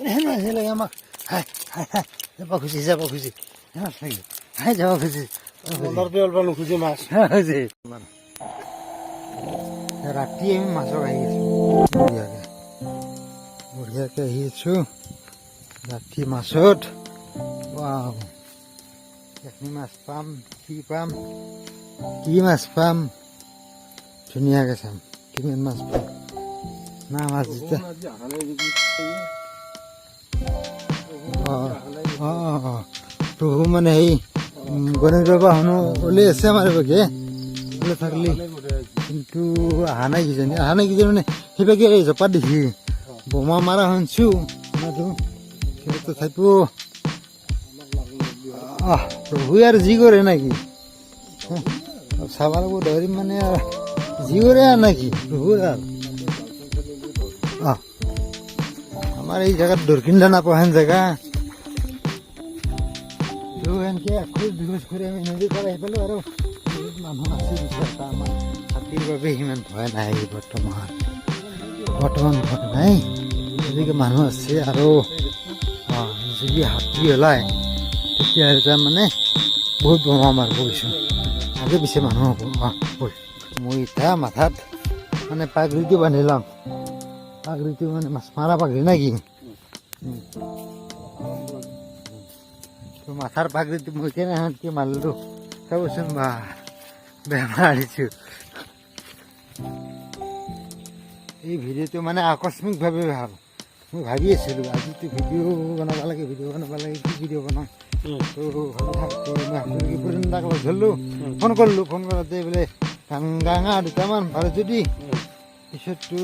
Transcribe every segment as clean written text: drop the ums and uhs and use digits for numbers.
হেন মাছ লাগে আমাক হাই হাই হাই যাব খুজি যাব খুজি হেন লাগে হাই যাব খুজি নোখোজে মাছ খুজি ৰাতি আমি মাছক আহি আছো বঢ়িয়াকে আহি আছো ৰাতি মাছত এখিনি মাছ পাম কি মাছ পাম ধুনীয়াকে চাম কিমান মাছ পাম না মাছ যেতিয়া প্ৰভু মানে সেই গণেশ বাবা শুনো ওলাই আছে আমাৰ বাগে ওলাই থাকলি কিন্তু অহা নাই কিজানি মানে সেইভাগে জপাত দেখি বোমা মাৰা শুনছো কিন্তু তথাপিও প্ৰভুৱে আৰু যি কৰে নাকি চাব লাগিব ধৰিম মানে যি কৰে আৰু নাকি প্ৰভুৰ আৰু আমাৰ এই জেগাত দৰকিন্দা নাপাহেন জেগা এনেকৈ এখোজ দুখোজ কৰি আমি নদীৰ পৰা আহি পালোঁ আৰু মানুহ আছে বিচাৰতা আমাৰ হাতীৰ বাবে সিমান ভয় নাই বৰ্তমান ভয় নাই গতিকে মানুহ আছে আৰু যদি হাতী ওলায় তেতিয়াহ'লে তাৰমানে বহুত বোমা মাৰিব গৈছোঁ আগে পিছে মানুহ হ'ব মই এতিয়া মাথাত মানে পাগৰিটো বান্ধি ল'ম পাগৰিটো মানে মাছ মাৰা পাগৰি না কি মাথাৰ পাগৰিটো মই কেনেকৈ মাৰিলোঁ চাবচোন বা বেমাৰ আনিছোঁ এই ভিডিঅ'টো মানে আকস্মিকভাৱে মই ভাবি আছিলোঁ আজিতো ভিডিঅ' বনাব লাগে কি ভিডিঅ' বনাওঁ তো ভাবি পৰিন্দাক লগ ধৰিলোঁ ফোন কৰিলোঁ ফোন কৰোঁতে বোলে গাঙা দুটামান পাৰে যদি পিছততো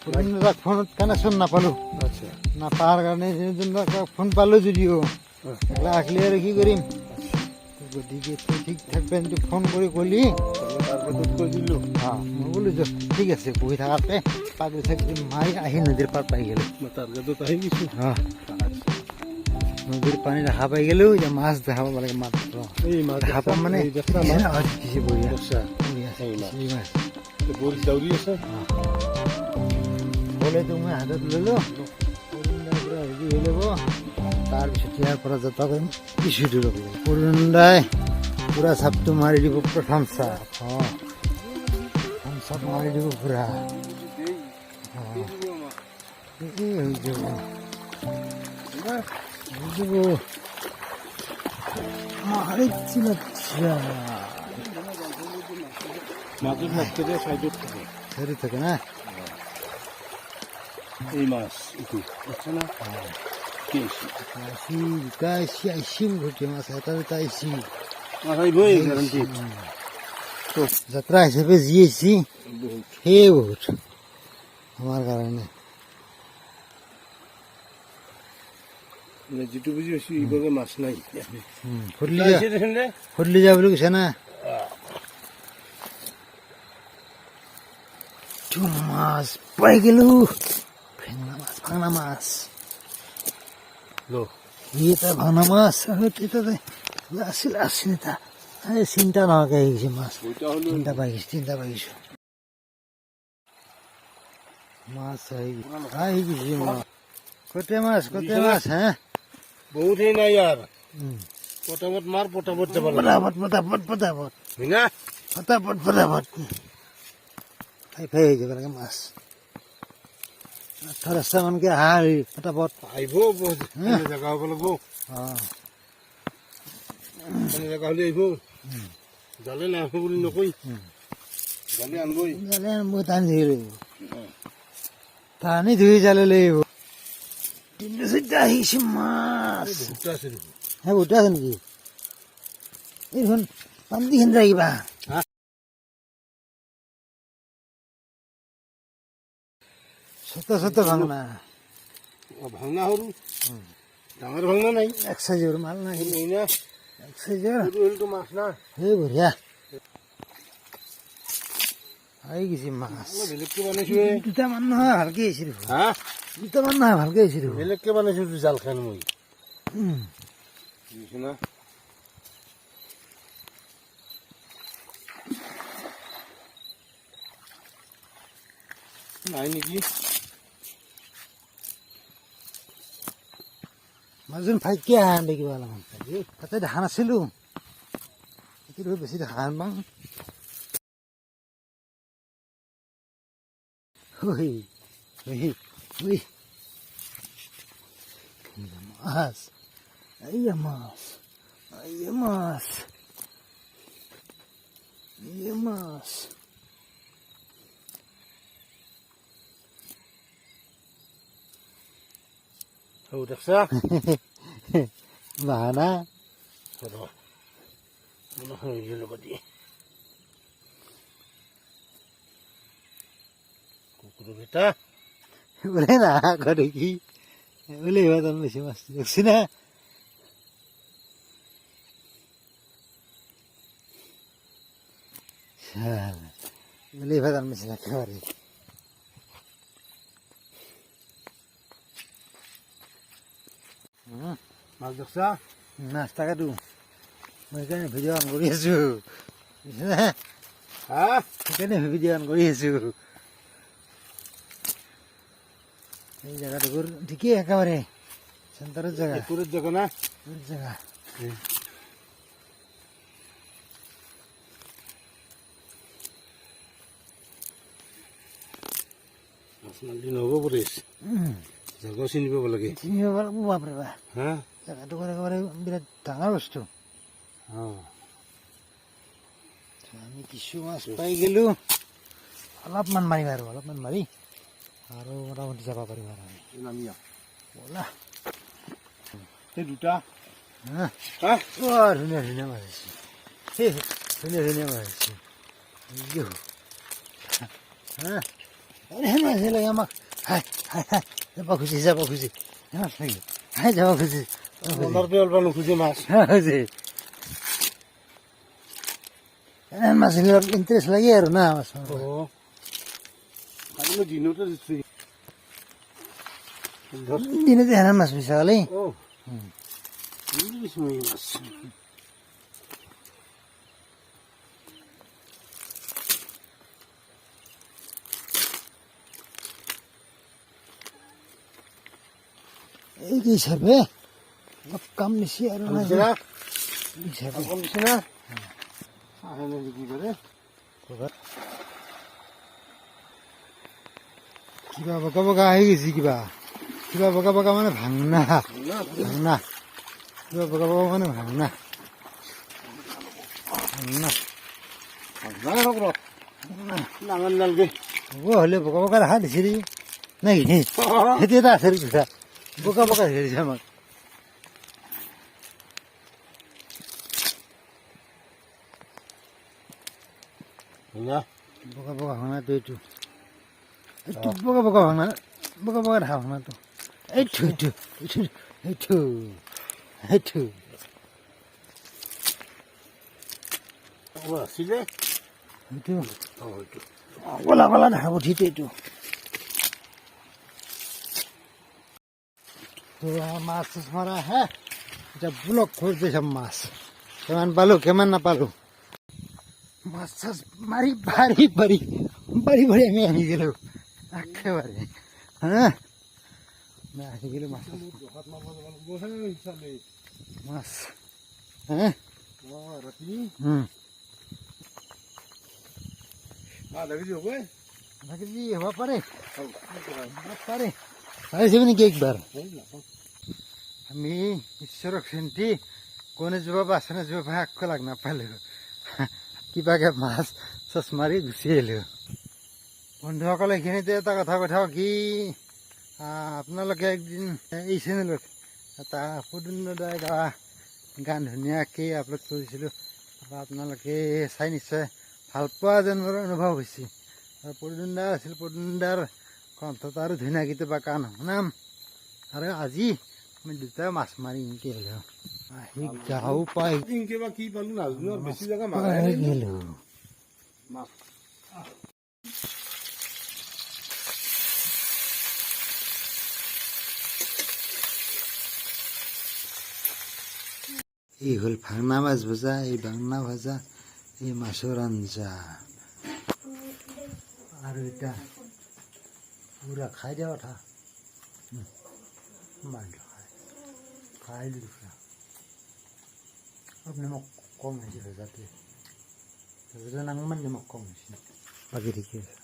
পৰিন্দাক ফোনত কানেকশ্যন নাপালোঁ নাপাৰ কাৰণে ফোন পালোঁ যদিও একলা আঁকলি আৰু কি কৰিম গতিকে ঠিক থাকবে ফোন কৰি ক'লি তাৰপিছত কৈ দিলোঁ মই বোলো ঠিক আছে বহি থকাতে পাগৰি চাগৰি মাৰি আহি নদীৰ পাৰ পাই গ'লোঁ টাৰ্গেটত আহি গৈছোঁ নদীৰ পানী দেখা পাই গ'লোঁ এতিয়া মাছ দেখাব লাগে মাত্ৰ দেখা পাম মানে বলেতো মই হাতত ল'লোঁ হেৰি হৈ ল'ব তাৰপিছত ইয়াৰ পৰা যাত্ৰা কৰিম কিছু দূৰক লৈ পৰিন্দাই পুৰা চাপটো মাৰি দিব প্ৰথম চাপ মাৰি দিব পুৰা হেৰি থাকে না এই মাছ এইটো আছে না দুটা আহিছে ঘটি মাছ এটা দুটা আহিছে যাত্ৰা হিচাপে যি আহিছে সেয়ে বহুত আমাৰ কাৰণে যিটো বুজি পাইছোঁ এইভাগে মাছ নাই সদলি যা বুলি কৈছে না মাছ পাই গেলো ভাঙা মাছ এটা ভাঙা মাছ আছিল এটা চিন্তা নোহোৱাকে আহি গৈছে মাছ তিনিটা পাই গৈছো মাছ আহি গৈছে কতে মাছ হে বহুত হেৰি নাই ইয়াৰ পটাপট মাৰ পটাপট যাব ফটাফট খাই যাব লাগে মাছ 18 মানকে আহা ফটাফট আহিব জেগা হ'ব লাগিব জেগা হ'লে আহিব জালে নাহিব বুলি নকয় জালে আনবই টানি ধৰি লাগিব টানি ধুই জালে লাগিব তিনিটা চাৰিটা আহিছে মাছ বহুত আছে নেকি এইখন পানী খেন্দ্ৰা কিবা ছোট ভাঙনা সৰু ডাঙৰ ভাঙনা নাই এক সাইজৰ মাল নাই এক সাইজৰ মাছ না সেই বঢ়িয়া আহি গৈছে মাছ বেলেগকে বনাইছো দুটামান নহয় ভালকে আহিছে দুটামান নহয় ভালকে আহিছে বেলেগকে বনাইছো জাল খান মই না নাই নেকি মাজুন ফাইকে আহান দেখিব অলপমান তাতে দেখা নাছিলোঁ কিন্তু বেছি দেখা নাপাওঁ মাছ এইয়া মাছ এইয়া মাছ এইয়া মাছ Hầu đặc sắc. Bà đó. Rồi. Nó hơi như là cái gì. Cô biết ta. Boleh lah, kau deki. Boleh lah tuan mesti mas. Sini. Boleh lah tuan mesti nak kau ni. Mas đặc sắc. Nasta ka tu. Mereka ni video ang kori asu. Hả? Mereka ni video ang kori asu. Ini jaga tu kur diki ya kau ni. Santara jaga. Kurut jaga na. Kurut jaga. Mas nanti nopo beres. Jaga sini apa lagi? Sini apa berapa? Hah? Jaga tu kau bila tangan tu. Oh. আমি কিছু মাছ পাই গেলো অলপমান মাৰিম আৰু অলপমান মাৰি আৰু মোটামুটি যাব পাৰিম আৰু আমি নামিয়া ব'লা এই দুটা হা হা ধুনীয়া ধুনীয়া মাছ আছে ধুনীয়া ধুনীয়া মাছ আছে মাছ লাগে আমাক হাই হাই হাই যাব খুজি মাছ লাগে হাই যাব খুজি নোখোজে মাছ খুজি মাছ অলপ ইণ্টাৰেষ্ট লাগে আৰু না মাছ দিনতে দিনতে হেনে মাছ বিচাৰালে মাছ এই কি হিচাপে অলপ কাম নিছি আৰু কিবা বগা বগা আহি গৈছে কিবা বগা বগা মানে ভাংনা কিবা বগা বগা মানে ভাংনা নাঙল নালগে হ'ব হ'লে বগা বগা দেখা দিছে নেকি নাকি সেইটো এটা আছে কথা বগা বগা হেৰিছে আমাক বগা বগা ভাঙনাটো এইটো বগা বগা ভাঙনা বগা বগা দেখা ভাঙনাটো এইটো আছিলে এইটো কলা কলা দেখা উঠিছে এইটো মাছ মাৰা হে এতিয়া ব্লক কৰি দিছে মাছ কিমান পালো কিমান নাপালো মাছ চাছ মাৰি বাৰী আমি আহি গেলো একেবাৰে হা আমি আহি গেলো মাছ হা হ'ব পাৰে পাৰিছে নেকি একবাৰ আমি ঈশ্বৰক চিন্তি কোনে যোৱা বা আছে নোযোৱা একো লাগ নাপালো কিবাকে মাছ চাছ মাৰি গুচি আহিলোঁ বন্ধুসকল এইখিনিতে এটা কথা কথা কি আপোনালোকে একদিন এই চেনেলত এটা সুদুন্দৰ গাৱা গান ধুনীয়াকৈ আপলোড কৰিছিলোঁ আপোনালোকে চাই নিশ্চয় ভাল পোৱা যেন মোৰ অনুভৱ হৈছে আৰু পদুমদাৰ আছিল পদুমদাৰ কণ্ঠত আৰু ধুনীয়া কেতিয়াবা গান শুনাম আৰু আজি আমি দুটা মাছ মাৰি এনেকৈ হ'লেও আহি গাঁও পাই কি পালো নাজানো বেছি জেগা গেলোঁ মাছ এই হ'ল ভাংনা মাছ ভজা এই বাংনা ভজা এই মাছৰ আঞ্জা আৰু এতিয়া পুৰা খাই দিয়া কথা খাই দিছোঁ অলপ নিমখ কম হৈছে ভেজাতে ভেজাতে নাঙমান নিমখ কম হৈছে বাকী ঠিকে আছে